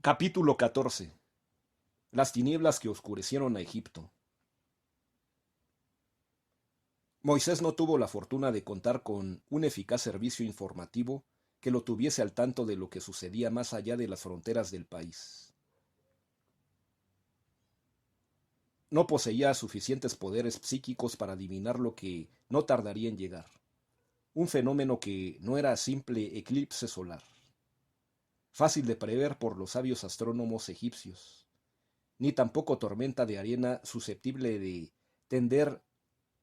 Capítulo 14. Las tinieblas que oscurecieron a Egipto. Moisés no tuvo la fortuna de contar con un eficaz servicio informativo que lo tuviese al tanto de lo que sucedía más allá de las fronteras del país. No poseía suficientes poderes psíquicos para adivinar lo que no tardaría en llegar, un fenómeno que no era simple eclipse solar, fácil de prever por los sabios astrónomos egipcios, ni tampoco tormenta de arena susceptible de tender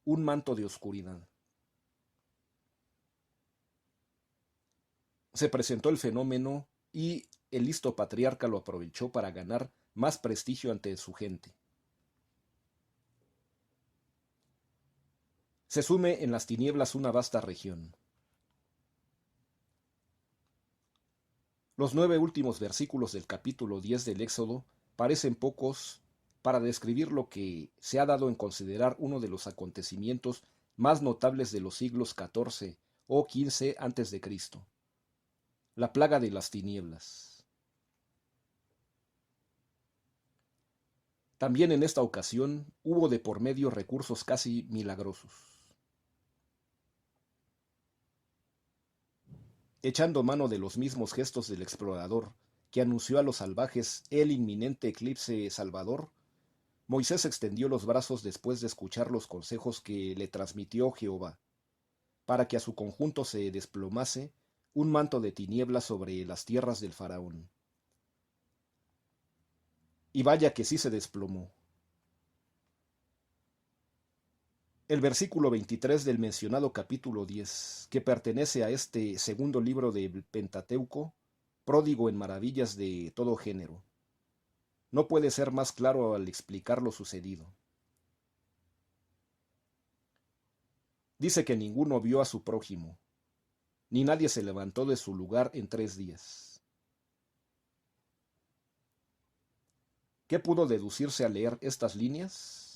un manto de oscuridad. Se presentó el fenómeno y el listo patriarca lo aprovechó para ganar más prestigio ante su gente. Se sume en las tinieblas una vasta región. Los 9 últimos versículos del capítulo 10 del Éxodo parecen pocos para describir lo que se ha dado en considerar uno de los acontecimientos más notables de los siglos XIV o XV antes de Cristo, la plaga de las tinieblas. También en esta ocasión hubo de por medio recursos casi milagrosos. Echando mano de los mismos gestos del explorador que anunció a los salvajes el inminente eclipse salvador, Moisés extendió los brazos después de escuchar los consejos que le transmitió Jehová, para que a su conjunto se desplomase un manto de tinieblas sobre las tierras del faraón. Y vaya que sí se desplomó. El versículo 23 del mencionado capítulo 10, que pertenece a este segundo libro del Pentateuco, pródigo en maravillas de todo género, no puede ser más claro al explicar lo sucedido. Dice que ninguno vio a su prójimo, ni nadie se levantó de su lugar en 3 días. ¿Qué pudo deducirse al leer estas líneas?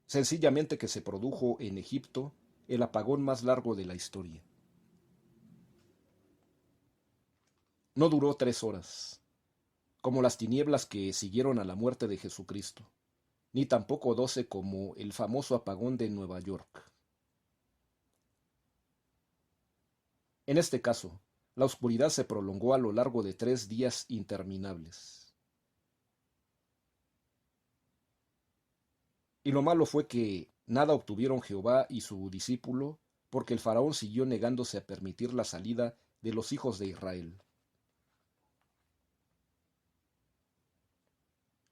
Sencillamente que se produjo en Egipto el apagón más largo de la historia. No duró 3 horas, como las tinieblas que siguieron a la muerte de Jesucristo, ni tampoco 12 como el famoso apagón de Nueva York. En este caso, la oscuridad se prolongó a lo largo de 3 días interminables. Y lo malo fue que nada obtuvieron Jehová y su discípulo, porque el faraón siguió negándose a permitir la salida de los hijos de Israel.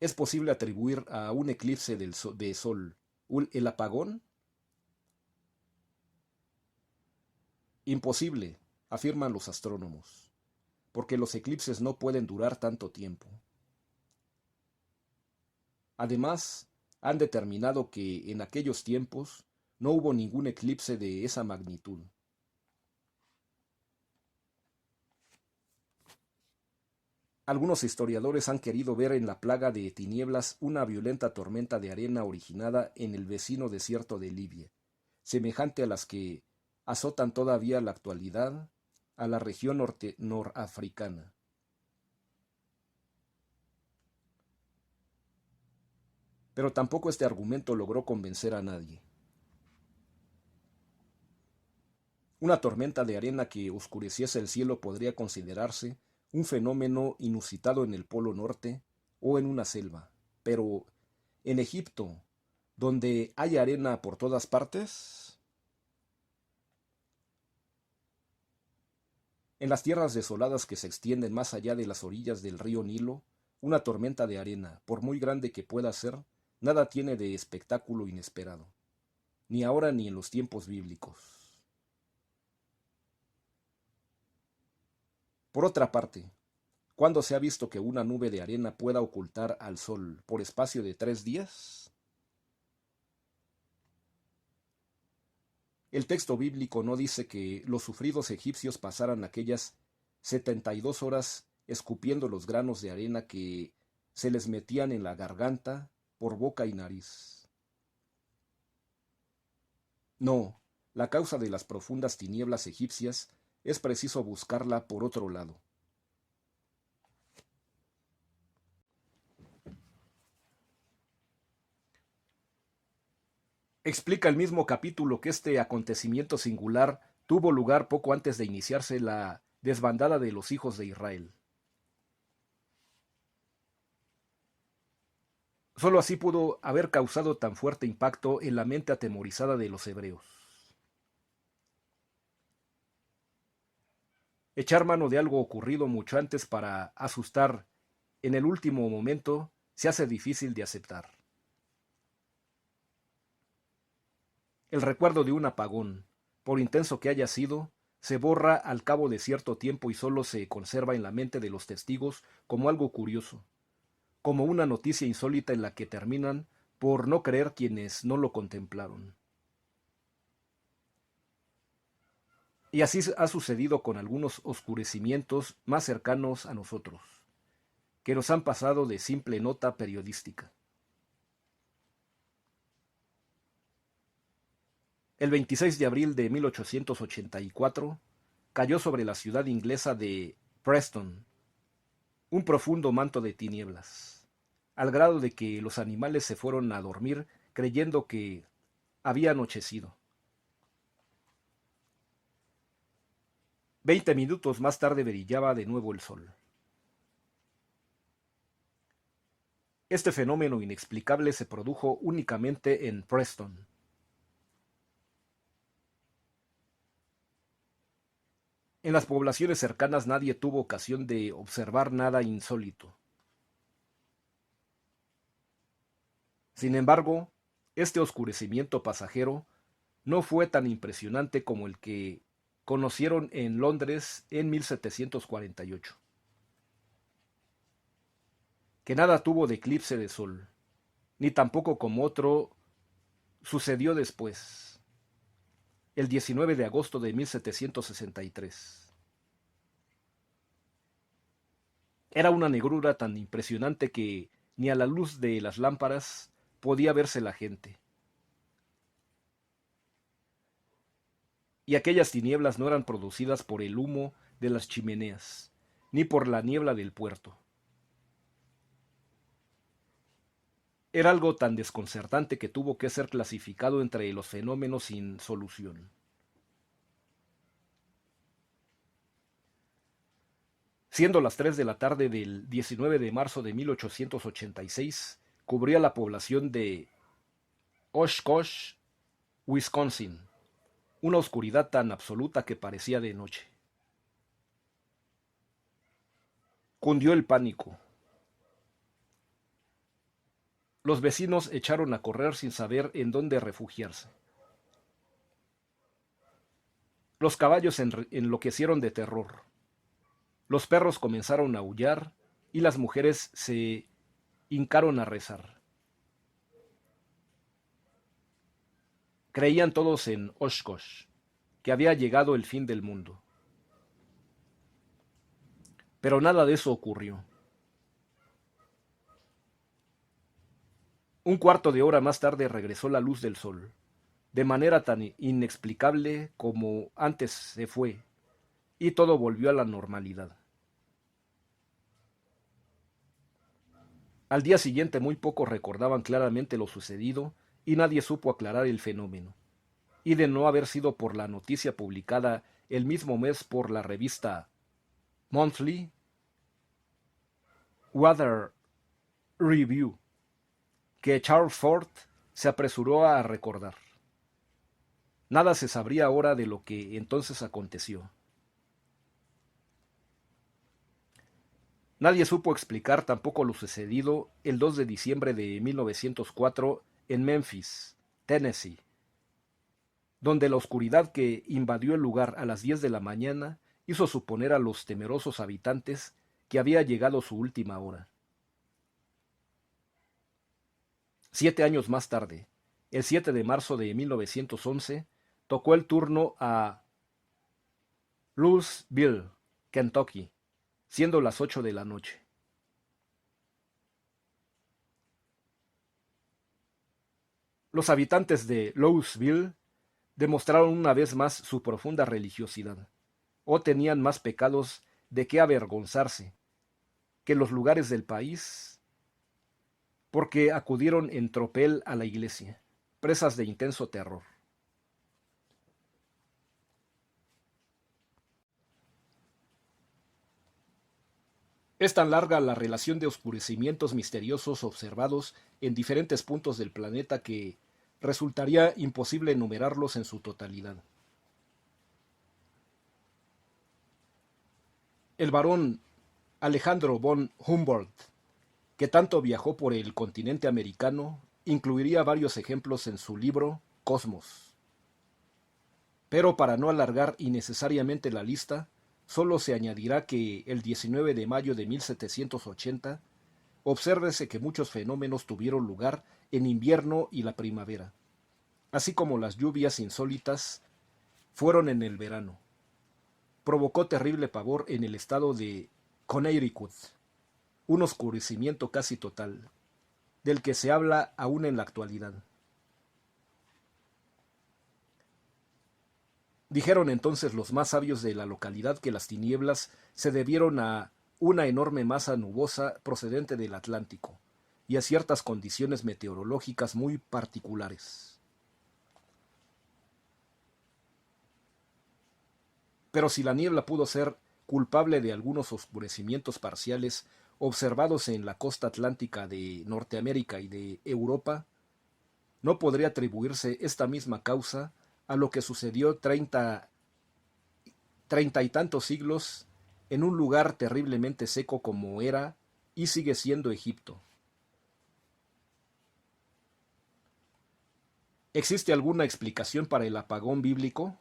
¿Es posible atribuir a un eclipse de sol el apagón? Imposible, afirman los astrónomos, porque los eclipses no pueden durar tanto tiempo. Además, han determinado que en aquellos tiempos no hubo ningún eclipse de esa magnitud. Algunos historiadores han querido ver en la plaga de tinieblas una violenta tormenta de arena originada en el vecino desierto de Libia, semejante a las que azotan todavía la actualidad a la región norafricana. Pero tampoco este argumento logró convencer a nadie. Una tormenta de arena que oscureciese el cielo podría considerarse un fenómeno inusitado en el Polo Norte o en una selva, pero en Egipto, donde hay arena por todas partes, en las tierras desoladas que se extienden más allá de las orillas del río Nilo, una tormenta de arena, por muy grande que pueda ser, nada tiene de espectáculo inesperado, ni ahora ni en los tiempos bíblicos. Por otra parte, ¿cuándo se ha visto que una nube de arena pueda ocultar al sol por espacio de 3 días? El texto bíblico no dice que los sufridos egipcios pasaran aquellas 72 horas escupiendo los granos de arena que se les metían en la garganta por boca y nariz. No, la causa de las profundas tinieblas egipcias es preciso buscarla por otro lado. Explica el mismo capítulo que este acontecimiento singular tuvo lugar poco antes de iniciarse la desbandada de los hijos de Israel. Solo así pudo haber causado tan fuerte impacto en la mente atemorizada de los hebreos. Echar mano de algo ocurrido mucho antes para asustar en el último momento se hace difícil de aceptar. El recuerdo de un apagón, por intenso que haya sido, se borra al cabo de cierto tiempo y solo se conserva en la mente de los testigos como algo curioso, como una noticia insólita en la que terminan por no creer quienes no lo contemplaron. Y así ha sucedido con algunos oscurecimientos más cercanos a nosotros, que nos han pasado de simple nota periodística. El 26 de abril de 1884 cayó sobre la ciudad inglesa de Preston un profundo manto de tinieblas, al grado de que los animales se fueron a dormir creyendo que había anochecido. 20 minutos más tarde brillaba de nuevo el sol. Este fenómeno inexplicable se produjo únicamente en Preston. En las poblaciones cercanas nadie tuvo ocasión de observar nada insólito. Sin embargo, este oscurecimiento pasajero no fue tan impresionante como el que conocieron en Londres en 1748. Que nada tuvo de eclipse de sol, ni tampoco como otro sucedió después, el 19 de agosto de 1763. Era una negrura tan impresionante que ni a la luz de las lámparas podía verse la gente. Y aquellas tinieblas no eran producidas por el humo de las chimeneas, ni por la niebla del puerto. Era algo tan desconcertante que tuvo que ser clasificado entre los fenómenos sin solución. Siendo las 3 de la tarde del 19 de marzo de 1886, cubría la población de Oshkosh, Wisconsin, una oscuridad tan absoluta que parecía de noche. Cundió el pánico. Los vecinos echaron a correr sin saber en dónde refugiarse. Los caballos enloquecieron de terror. Los perros comenzaron a aullar y las mujeres se hincaron a rezar. Creían todos en Oshkosh, que había llegado el fin del mundo. Pero nada de eso ocurrió. Un cuarto de hora más tarde regresó la luz del sol, de manera tan inexplicable como antes se fue, y todo volvió a la normalidad. Al día siguiente muy pocos recordaban claramente lo sucedido y nadie supo aclarar el fenómeno. Y de no haber sido por la noticia publicada el mismo mes por la revista Monthly Weather Review, que Charles Ford se apresuró a recordar. Nada se sabría ahora de lo que entonces aconteció. Nadie supo explicar tampoco lo sucedido el 2 de diciembre de 1904 en Memphis, Tennessee, donde la oscuridad que invadió el lugar a las 10 de la mañana hizo suponer a los temerosos habitantes que había llegado su última hora. 7 años más tarde, el 7 de marzo de 1911, tocó el turno a Louisville, Kentucky, siendo las 8 de la noche. Los habitantes de Louisville demostraron una vez más su profunda religiosidad, o tenían más pecados de qué avergonzarse que los lugares del país, porque acudieron en tropel a la iglesia. presas de intenso terror. Es tan larga la relación de oscurecimientos misteriosos observados en diferentes puntos del planeta que resultaría imposible enumerarlos en su totalidad. El barón Alejandro von Humboldt, que tanto viajó por el continente americano, incluiría varios ejemplos en su libro Cosmos. Pero para no alargar innecesariamente la lista, solo se añadirá que el 19 de mayo de 1780, obsérvese que muchos fenómenos tuvieron lugar en invierno y la primavera, así como las lluvias insólitas fueron en el verano. Provocó terrible pavor en el estado de Connecticut, un oscurecimiento casi total, del que se habla aún en la actualidad. Dijeron entonces los más sabios de la localidad que las tinieblas se debieron a una enorme masa nubosa procedente del Atlántico y a ciertas condiciones meteorológicas muy particulares. Pero si la niebla pudo ser culpable de algunos oscurecimientos parciales observados en la costa atlántica de Norteamérica y de Europa, no podría atribuirse esta misma causa a lo que sucedió treinta y tantos siglos en un lugar terriblemente seco como era y sigue siendo Egipto. ¿Existe alguna explicación para el apagón bíblico?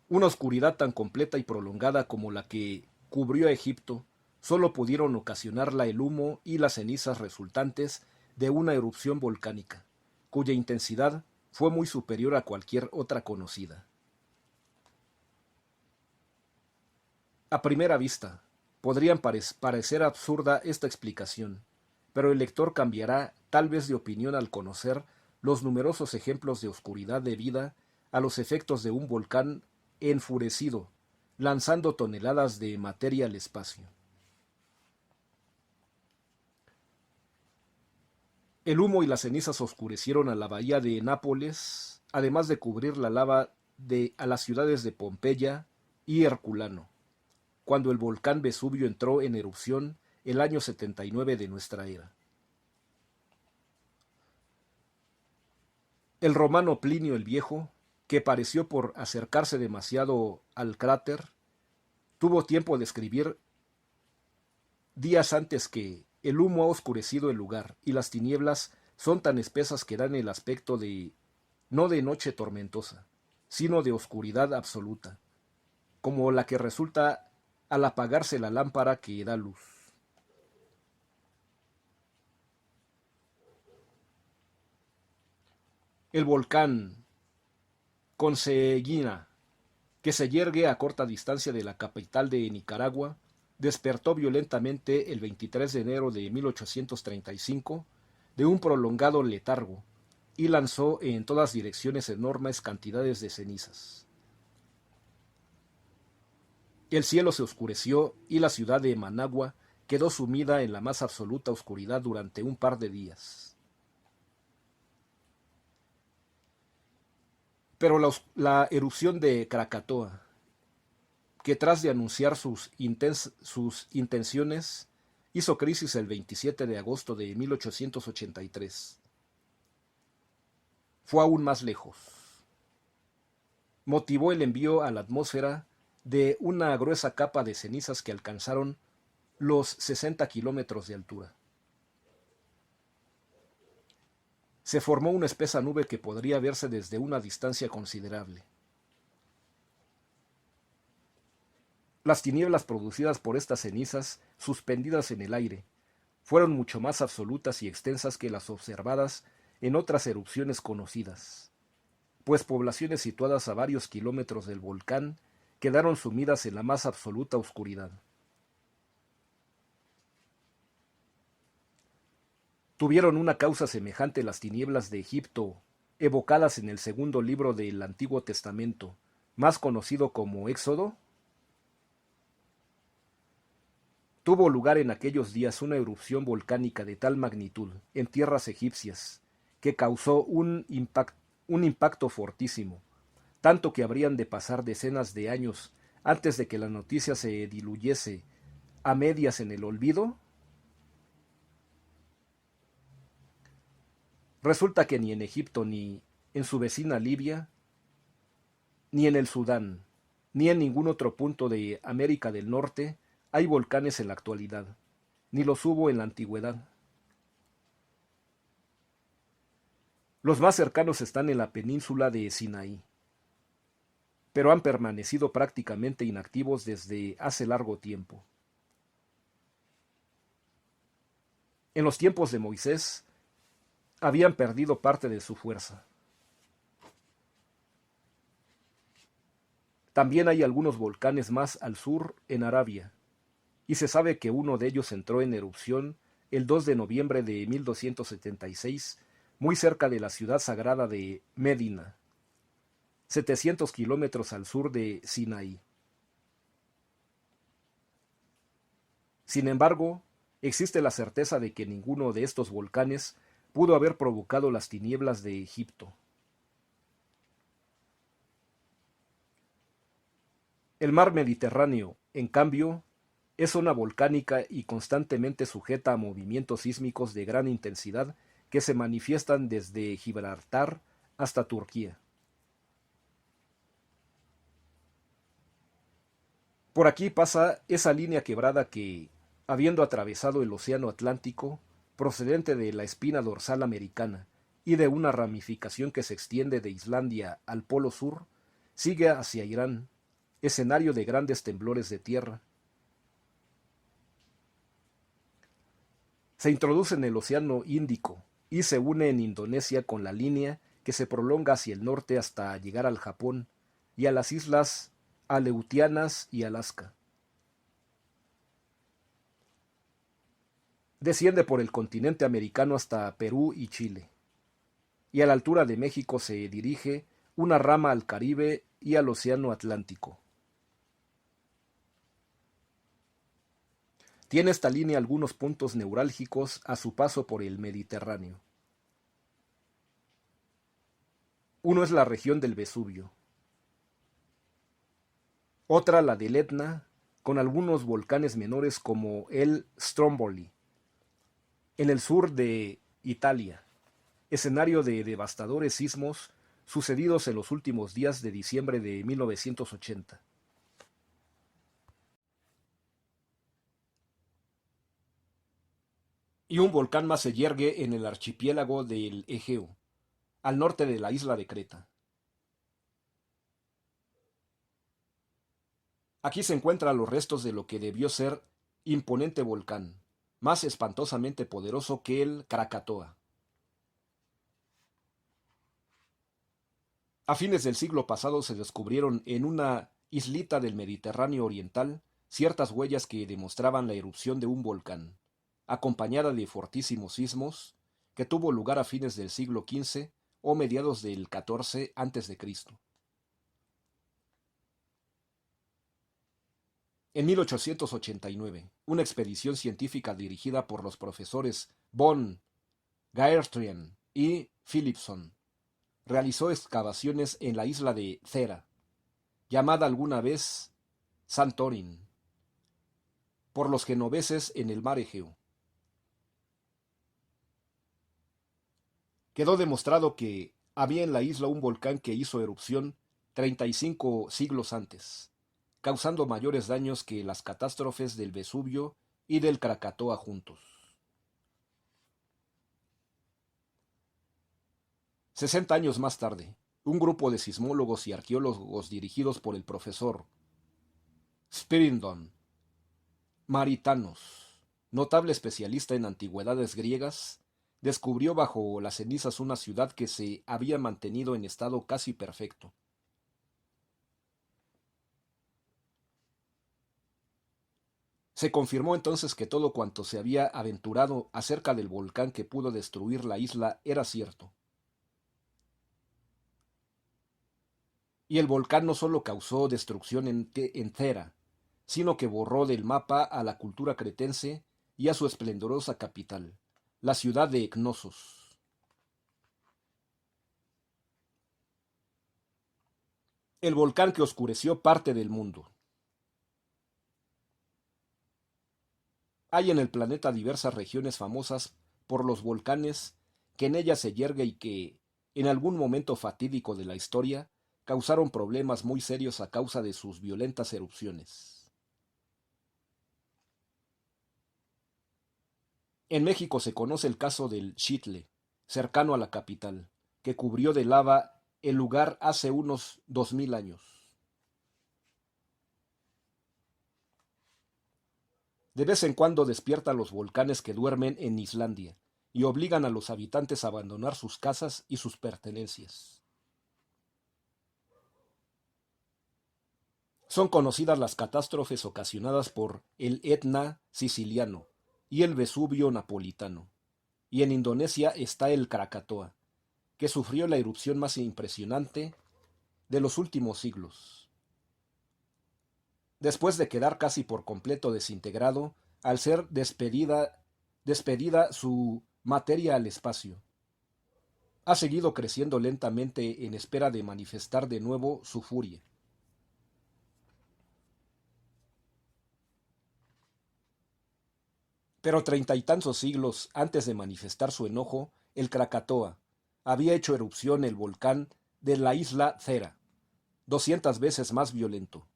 Una oscuridad tan completa y prolongada como la que cubrió a Egipto solo pudieron ocasionarla el humo y las cenizas resultantes de una erupción volcánica, cuya intensidad fue muy superior a cualquier otra conocida. A primera vista, podría parecer absurda esta explicación, pero el lector cambiará tal vez de opinión al conocer los numerosos ejemplos de oscuridad debida a los efectos de un volcán enfurecido, lanzando toneladas de materia al espacio. El humo y las cenizas oscurecieron a la bahía de Nápoles, además de cubrir la lava a las ciudades de Pompeya y Herculano, cuando el volcán Vesubio entró en erupción el año 79 de nuestra era. El romano Plinio el Viejo, que pareció por acercarse demasiado al cráter, tuvo tiempo de escribir días antes que el humo ha oscurecido el lugar y las tinieblas son tan espesas que dan el aspecto no de noche tormentosa, sino de oscuridad absoluta, como la que resulta al apagarse la lámpara que da luz. El volcán Conseguina, que se yergue a corta distancia de la capital de Nicaragua, despertó violentamente el 23 de enero de 1835 de un prolongado letargo y lanzó en todas direcciones enormes cantidades de cenizas. El cielo se oscureció y la ciudad de Managua quedó sumida en la más absoluta oscuridad durante un par de días. Pero la erupción de Krakatoa, que tras de anunciar sus intenciones, hizo crisis el 27 de agosto de 1883. Fue aún más lejos. Motivó el envío a la atmósfera de una gruesa capa de cenizas que alcanzaron los 60 kilómetros de altura. Se formó una espesa nube que podría verse desde una distancia considerable. Las tinieblas producidas por estas cenizas, suspendidas en el aire, fueron mucho más absolutas y extensas que las observadas en otras erupciones conocidas, pues poblaciones situadas a varios kilómetros del volcán quedaron sumidas en la más absoluta oscuridad. Tuvieron una causa semejante las tinieblas de Egipto, evocadas en el segundo libro del Antiguo Testamento, más conocido como Éxodo. Tuvo lugar en aquellos días una erupción volcánica de tal magnitud en tierras egipcias que causó un impacto fortísimo, tanto que habrían de pasar decenas de años antes de que la noticia se diluyese a medias en el olvido. Resulta que ni en Egipto, ni en su vecina Libia, ni en el Sudán, ni en ningún otro punto de América del Norte hay volcanes en la actualidad, ni los hubo en la antigüedad. Los más cercanos están en la península de Sinaí, pero han permanecido prácticamente inactivos desde hace largo tiempo. En los tiempos de Moisés habían perdido parte de su fuerza. También hay algunos volcanes más al sur en Arabia, y se sabe que uno de ellos entró en erupción el 2 de noviembre de 1276, muy cerca de la ciudad sagrada de Medina, 700 kilómetros al sur de Sinaí. Sin embargo, existe la certeza de que ninguno de estos volcanes pudo haber provocado las tinieblas de Egipto. El mar Mediterráneo, en cambio, es zona volcánica y constantemente sujeta a movimientos sísmicos de gran intensidad que se manifiestan desde Gibraltar hasta Turquía. Por aquí pasa esa línea quebrada que, habiendo atravesado el océano Atlántico, procedente de la espina dorsal americana y de una ramificación que se extiende de Islandia al Polo Sur, sigue hacia Irán, escenario de grandes temblores de tierra. Se introduce en el Océano Índico y se une en Indonesia con la línea que se prolonga hacia el norte hasta llegar al Japón y a las islas Aleutianas y Alaska. Desciende por el continente americano hasta Perú y Chile, y a la altura de México se dirige una rama al Caribe y al Océano Atlántico. Tiene esta línea algunos puntos neurálgicos a su paso por el Mediterráneo. Uno es la región del Vesubio, otra la del Etna, con algunos volcanes menores como el Stromboli, en el sur de Italia, escenario de devastadores sismos sucedidos en los últimos días de diciembre de 1980. Y un volcán más se yergue en el archipiélago del Egeo, al norte de la isla de Creta. Aquí se encuentran los restos de lo que debió ser imponente volcán, más espantosamente poderoso que el Krakatoa. A fines del siglo pasado se descubrieron en una islita del Mediterráneo oriental ciertas huellas que demostraban la erupción de un volcán, acompañada de fortísimos sismos, que tuvo lugar a fines del siglo XV o mediados del XIV a.C. En 1889, una expedición científica dirigida por los profesores von Gaertringen y Philipson realizó excavaciones en la isla de Thera, llamada alguna vez Santorin, por los genoveses en el mar Egeo. Quedó demostrado que había en la isla un volcán que hizo erupción 35 siglos antes, causando mayores daños que las catástrofes del Vesubio y del Krakatoa juntos. 60 años más tarde, un grupo de sismólogos y arqueólogos dirigidos por el profesor Spiridon Maritanos, notable especialista en antigüedades griegas, descubrió bajo las cenizas una ciudad que se había mantenido en estado casi perfecto. Se confirmó entonces que todo cuanto se había aventurado acerca del volcán que pudo destruir la isla era cierto. Y el volcán no solo causó destrucción en Thera, sino que borró del mapa a la cultura cretense y a su esplendorosa capital, la ciudad de Cnosos. El volcán que oscureció parte del mundo. Hay en el planeta diversas regiones famosas por los volcanes que en ellas se yergue y que, en algún momento fatídico de la historia, causaron problemas muy serios a causa de sus violentas erupciones. En México se conoce el caso del Xitle, cercano a la capital, que cubrió de lava el lugar hace unos 2000 años. De vez en cuando despiertan los volcanes que duermen en Islandia y obligan a los habitantes a abandonar sus casas y sus pertenencias. Son conocidas las catástrofes ocasionadas por el Etna siciliano y el Vesubio napolitano, y en Indonesia está el Krakatoa, que sufrió la erupción más impresionante de los últimos siglos, después de quedar casi por completo desintegrado al ser despedida su materia al espacio. Ha seguido creciendo lentamente en espera de manifestar de nuevo su furia. Pero 30 y tantos siglos antes de manifestar su enojo, el Krakatoa había hecho erupción el volcán de la isla Thera, 200 veces más violento.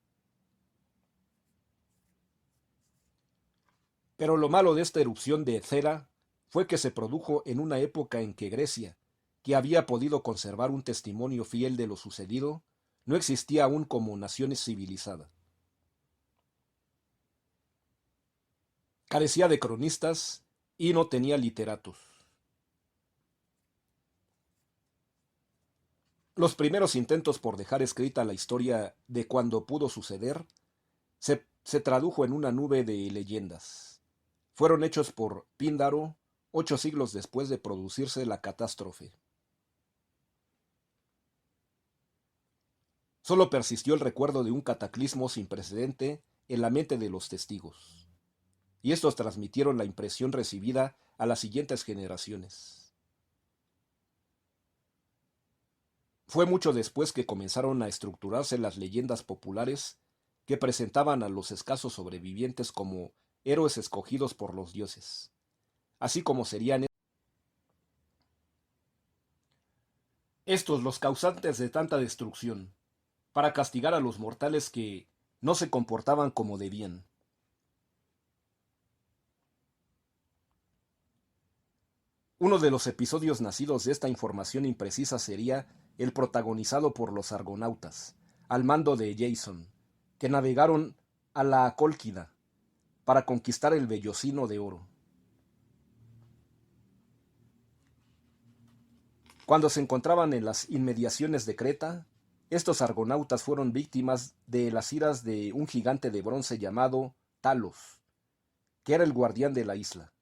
Pero lo malo de esta erupción de Thera fue que se produjo en una época en que Grecia, que había podido conservar un testimonio fiel de lo sucedido, no existía aún como nación civilizada. Carecía de cronistas y no tenía literatos. Los primeros intentos por dejar escrita la historia de cuando pudo suceder se tradujo en una nube de leyendas. Fueron hechos por Píndaro 8 siglos después de producirse la catástrofe. Solo persistió el recuerdo de un cataclismo sin precedente en la mente de los testigos, y estos transmitieron la impresión recibida a las siguientes generaciones. Fue mucho después que comenzaron a estructurarse las leyendas populares que presentaban a los escasos sobrevivientes como héroes escogidos por los dioses, así como serían estos los causantes de tanta destrucción, para castigar a los mortales que no se comportaban como debían. Uno de los episodios nacidos de esta información imprecisa sería el protagonizado por los argonautas, al mando de Jason, que navegaron a la Cólquida para conquistar el vellocino de oro. Cuando se encontraban en las inmediaciones de Creta, estos argonautas fueron víctimas de las iras de un gigante de bronce llamado Talos, que era el guardián de la isla.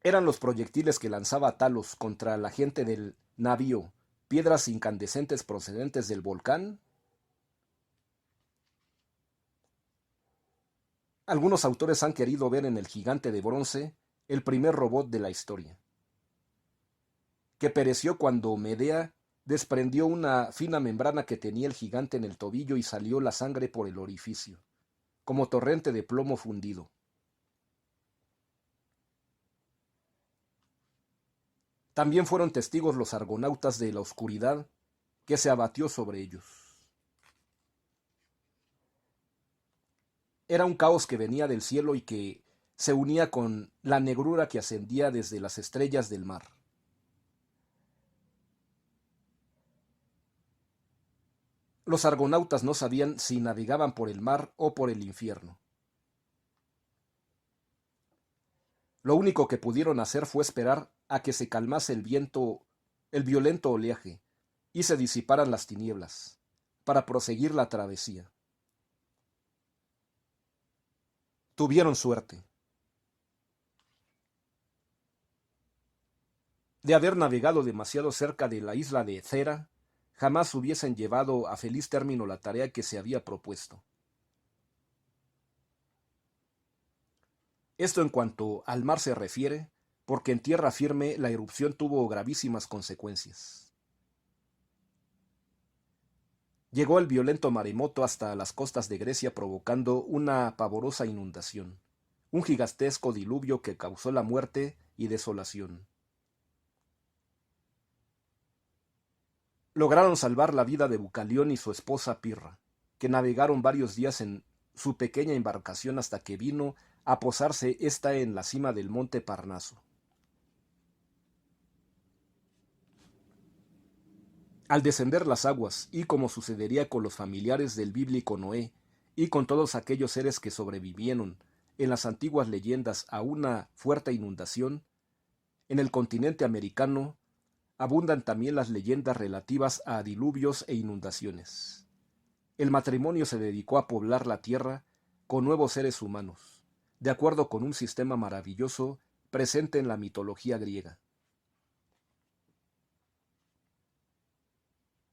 Eran los proyectiles que lanzaba Talos contra la gente del navío, piedras incandescentes procedentes del volcán. Algunos autores han querido ver en el gigante de bronce el primer robot de la historia, que pereció cuando Medea desprendió una fina membrana que tenía el gigante en el tobillo y salió la sangre por el orificio, como torrente de plomo fundido. También fueron testigos los argonautas de la oscuridad que se abatió sobre ellos. Era un caos que venía del cielo y que se unía con la negrura que ascendía desde las estrellas del mar. Los argonautas no sabían si navegaban por el mar o por el infierno. Lo único que pudieron hacer fue esperar a que se calmase el viento, el violento oleaje, y se disiparan las tinieblas, para proseguir la travesía. Tuvieron suerte. De haber navegado demasiado cerca de la isla de Thera, jamás hubiesen llevado a feliz término la tarea que se había propuesto. Esto en cuanto al mar se refiere, porque en tierra firme la erupción tuvo gravísimas consecuencias. Llegó el violento maremoto hasta las costas de Grecia provocando una pavorosa inundación, un gigantesco diluvio que causó la muerte y desolación. Lograron salvar la vida de Bucalión y su esposa Pirra, que navegaron varios días en su pequeña embarcación hasta que vino a posarse ésta en la cima del monte Parnaso. Al descender las aguas, y como sucedería con los familiares del bíblico Noé, y con todos aquellos seres que sobrevivieron en las antiguas leyendas a una fuerte inundación, en el continente americano abundan también las leyendas relativas a diluvios e inundaciones. El matrimonio se dedicó a poblar la tierra con nuevos seres humanos, de acuerdo con un sistema maravilloso presente en la mitología griega.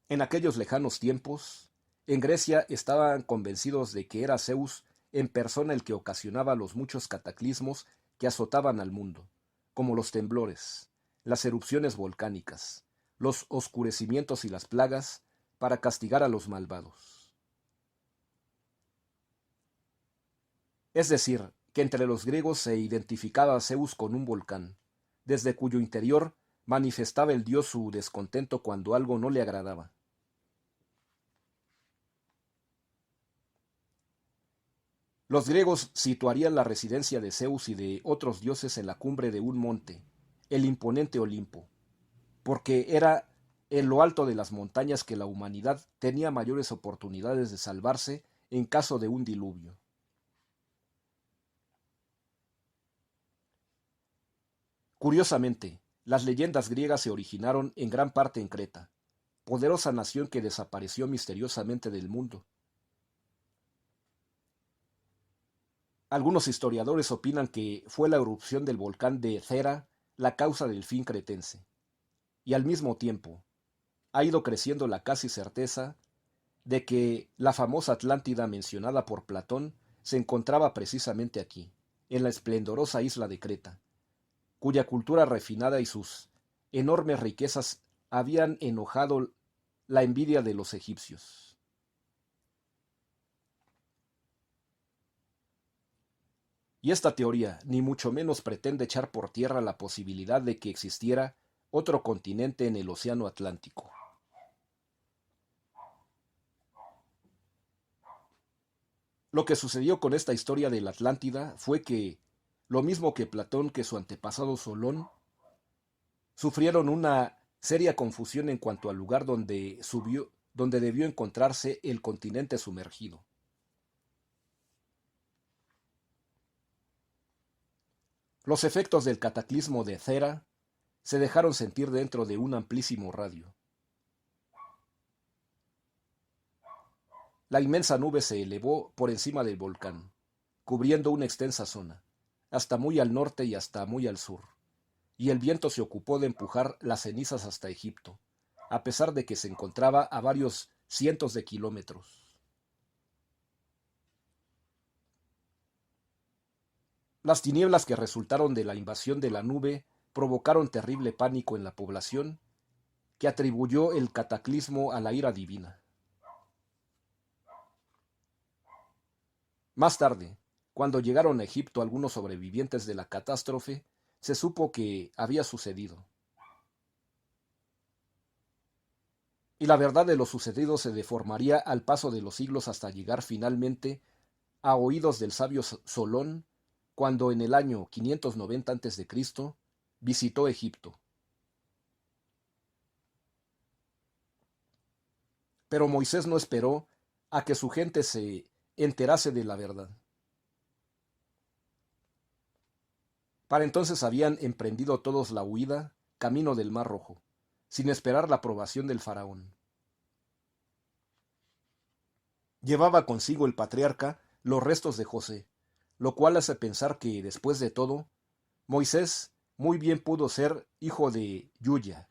En aquellos lejanos tiempos, en Grecia estaban convencidos de que era Zeus en persona el que ocasionaba los muchos cataclismos que azotaban al mundo, como los temblores, las erupciones volcánicas, los oscurecimientos y las plagas, para castigar a los malvados. Es decir, que entre los griegos se identificaba a Zeus con un volcán, desde cuyo interior manifestaba el dios su descontento cuando algo no le agradaba. Los griegos situarían la residencia de Zeus y de otros dioses en la cumbre de un monte, el imponente Olimpo, porque era en lo alto de las montañas que la humanidad tenía mayores oportunidades de salvarse en caso de un diluvio. Curiosamente, las leyendas griegas se originaron en gran parte en Creta, poderosa nación que desapareció misteriosamente del mundo. Algunos historiadores opinan que fue la erupción del volcán de Thera la causa del fin cretense, y al mismo tiempo ha ido creciendo la casi certeza de que la famosa Atlántida mencionada por Platón se encontraba precisamente aquí, en la esplendorosa isla de Creta, cuya cultura refinada y sus enormes riquezas habían enojado la envidia de los egipcios. Y esta teoría ni mucho menos pretende echar por tierra la posibilidad de que existiera otro continente en el océano Atlántico. Lo que sucedió con esta historia de la Atlántida fue que, lo mismo que Platón que su antepasado Solón, sufrieron una seria confusión en cuanto al lugar donde debió encontrarse el continente sumergido. Los efectos del cataclismo de Thera se dejaron sentir dentro de un amplísimo radio. La inmensa nube se elevó por encima del volcán, cubriendo una extensa zona, hasta muy al norte y hasta muy al sur, y el viento se ocupó de empujar las cenizas hasta Egipto, a pesar de que se encontraba a varios cientos de kilómetros. Las tinieblas que resultaron de la invasión de la nube provocaron terrible pánico en la población, que atribuyó el cataclismo a la ira divina. Más tarde, cuando llegaron a Egipto algunos sobrevivientes de la catástrofe, se supo que había sucedido. Y la verdad de lo sucedido se deformaría al paso de los siglos hasta llegar finalmente a oídos del sabio Solón, cuando en el año 590 a.C. visitó Egipto. Pero Moisés no esperó a que su gente se enterase de la verdad. Para entonces habían emprendido todos la huida, camino del Mar Rojo, sin esperar la aprobación del faraón. Llevaba consigo el patriarca los restos de José, lo cual hace pensar que, después de todo, Moisés muy bien pudo ser hijo de Yuya,